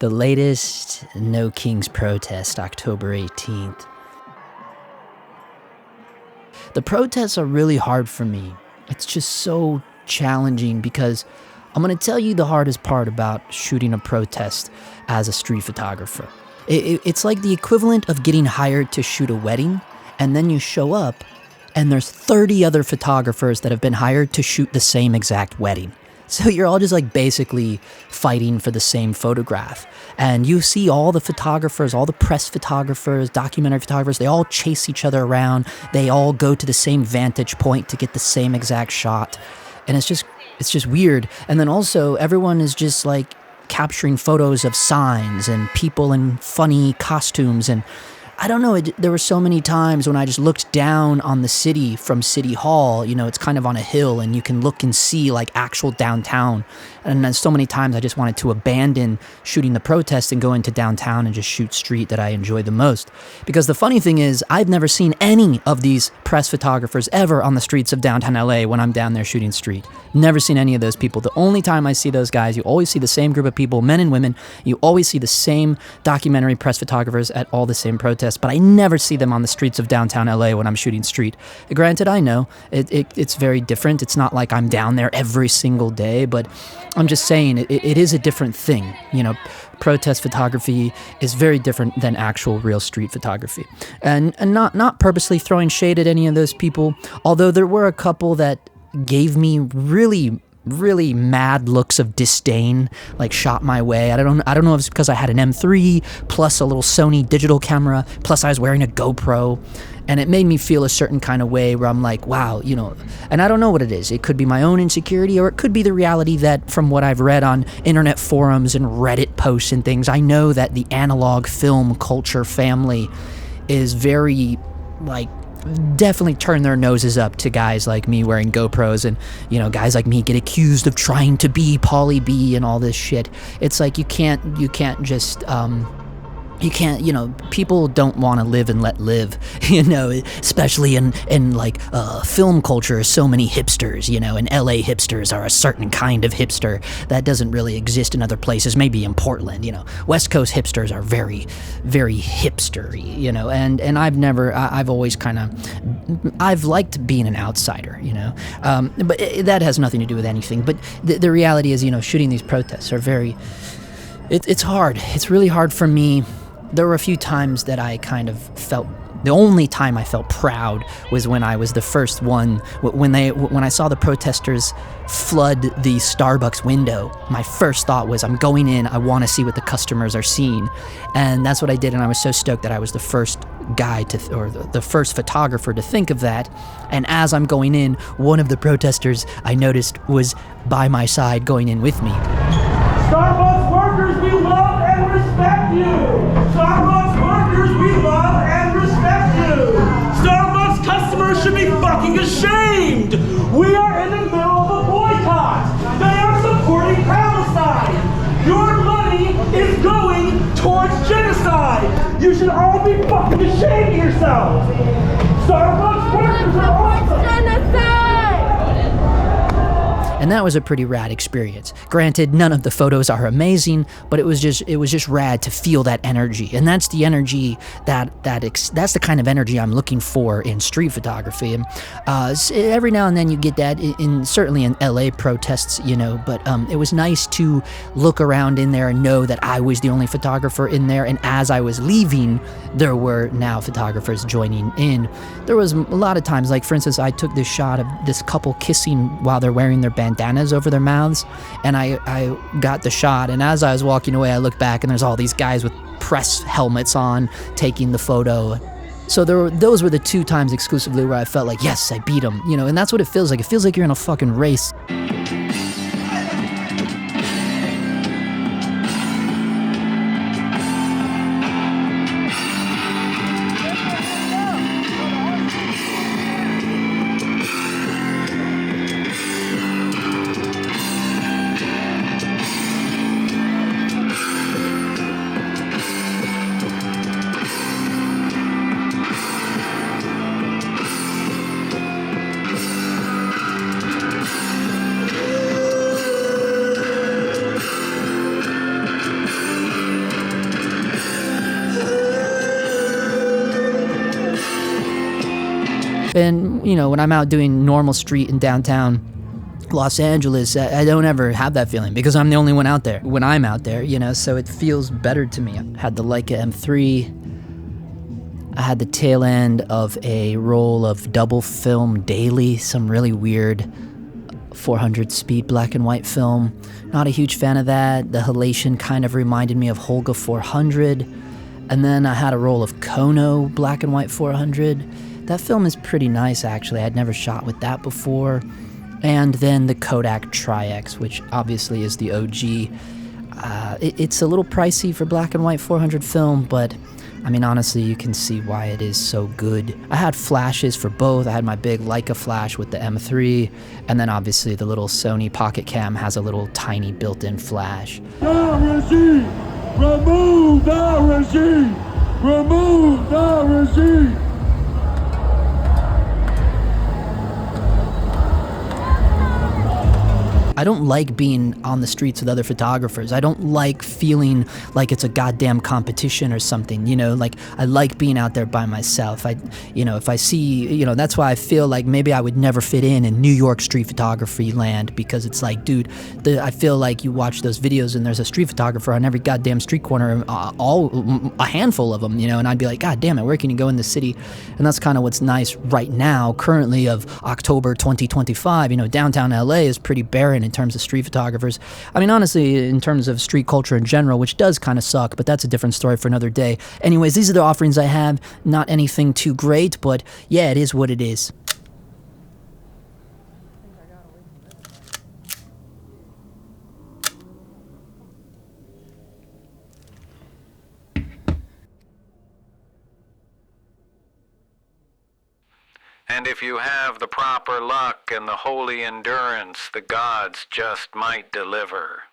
The latest No Kings protest, October 18th. The protests are really hard for me. It's just so challenging because I'm going to tell you the hardest part about shooting a protest as a street photographer. It's like the equivalent of getting hired to shoot a wedding, and then you show up and there's 30 other photographers that have been hired to shoot the same exact wedding. So you're all just like basically fighting for the same photograph. And you see all the photographers, all the press photographers, documentary photographers, they all chase each other around. They all go to the same vantage point to get the same exact shot. And it's just weird. And then also everyone is just like capturing photos of signs and people in funny costumes. And I don't know, there were so many times when I just looked down on the city from City Hall. You know, it's kind of on a hill and you can look and see like actual downtown. And then so many times I just wanted to abandon shooting the protest and go into downtown and just shoot street that I enjoy the most. Because the funny thing is, I've never seen any of these press photographers ever on the streets of downtown LA when I'm down there shooting street. Never seen any of those people. The only time I see those guys, you always see the same group of people, men and women. You always see the same documentary press photographers at all the same protests, but I never see them on the streets of downtown LA when I'm shooting street. Granted, I know it's very different. It's not like I'm down there every single day, but I'm just saying it is a different thing. You know, protest photography is very different than actual real street photography. And not purposely throwing shade at any of those people, although there were a couple that gave me really mad looks of disdain, like shot my way. I don't know if it's because I had an M3 plus a little Sony digital camera plus I was wearing a GoPro, and it made me feel a certain kind of way where I'm like, wow, you know, and I don't know what it is. It could be my own insecurity, or it could be the reality that from what I've read on internet forums and Reddit posts and things, I know that the analog film culture family is very, like, definitely turn their noses up to guys like me wearing GoPros, and, you know, guys like me get accused of trying to be Pauly B and all this shit. It's like you can't just you know, people don't want to live and let live, you know, especially in like film culture. So many hipsters, you know, and LA hipsters are a certain kind of hipster that doesn't really exist in other places, maybe in Portland, you know. West Coast hipsters are very, very hipstery, you know, and I've always kind of, I've liked being an outsider, you know, but that has nothing to do with anything. But the reality is, you know, shooting these protests are very, it's hard. It's really hard for me. There were a few times that I kind of felt, the only time I felt proud was when I was the first one, when I saw the protesters flood the Starbucks window. My first thought was, I'm going in, I want to see what the customers are seeing. And that's what I did, and I was so stoked that I was the first guy or the first photographer to think of that. And as I'm going in, one of the protesters I noticed was by my side going in with me. Starbucks workers, we love and respect you! Starbucks workers, we love and respect you! Starbucks customers should be fucking ashamed! We are in the middle of a boycott! They are supporting Palestine! Your money is going towards genocide! You should all be fucking ashamed of yourselves! Starbucks workers are awesome! Genocide! And that was a pretty rad experience. Granted, none of the photos are amazing, but it was just rad to feel that energy. And that's the energy that's the kind of energy I'm looking for in street photography. And every now and then you get that certainly in LA protests, you know, but it was nice to look around in there and know that I was the only photographer in there. And as I was leaving, there were now photographers joining in. There was a lot of times, like for instance, I took this shot of this couple kissing while they're wearing their bandanas over their mouths, and I got the shot, and as I was walking away, I looked back and there's all these guys with press helmets on taking the photo. So those were the two times exclusively where I felt like, yes, I beat them, you know, and that's what it feels like. It feels like you're in a fucking race. And, you know, when I'm out doing normal street in downtown Los Angeles, I don't ever have that feeling because I'm the only one out there when I'm out there, you know, so it feels better to me. I had the Leica M3. I had the tail end of a roll of Dubblefilm Daily, some really weird 400 speed black and white film. Not a huge fan of that. The halation kind of reminded me of Holga 400. And then I had a roll of Kono black and white 400. That film is pretty nice, actually. I'd never shot with that before. And then the Kodak Tri-X, which obviously is the OG. It's a little pricey for black and white 400 film, but I mean, honestly, you can see why it is so good. I had flashes for both. I had my big Leica flash with the M3, and then obviously the little Sony Pocket Cam has a little tiny built-in flash. The regime! Remove the regime! Remove the regime! I don't like being on the streets with other photographers. I don't like feeling like it's a goddamn competition or something, you know, like I like being out there by myself. If I see, you know, that's why I feel like maybe I would never fit in New York street photography land, because it's like, dude, I feel like you watch those videos and there's a street photographer on every goddamn street corner, a handful of them, you know, and I'd be like, God damn it, where can you go in the city? And that's kind of what's nice right now, currently of October 2025, you know, downtown LA is pretty barren in terms of street photographers. I mean, honestly, in terms of street culture in general, which does kind of suck, but that's a different story for another day. Anyways, these are the offerings I have. Not anything too great, but yeah, it is what it is. And if you have the proper luck and the holy endurance, the gods just might deliver.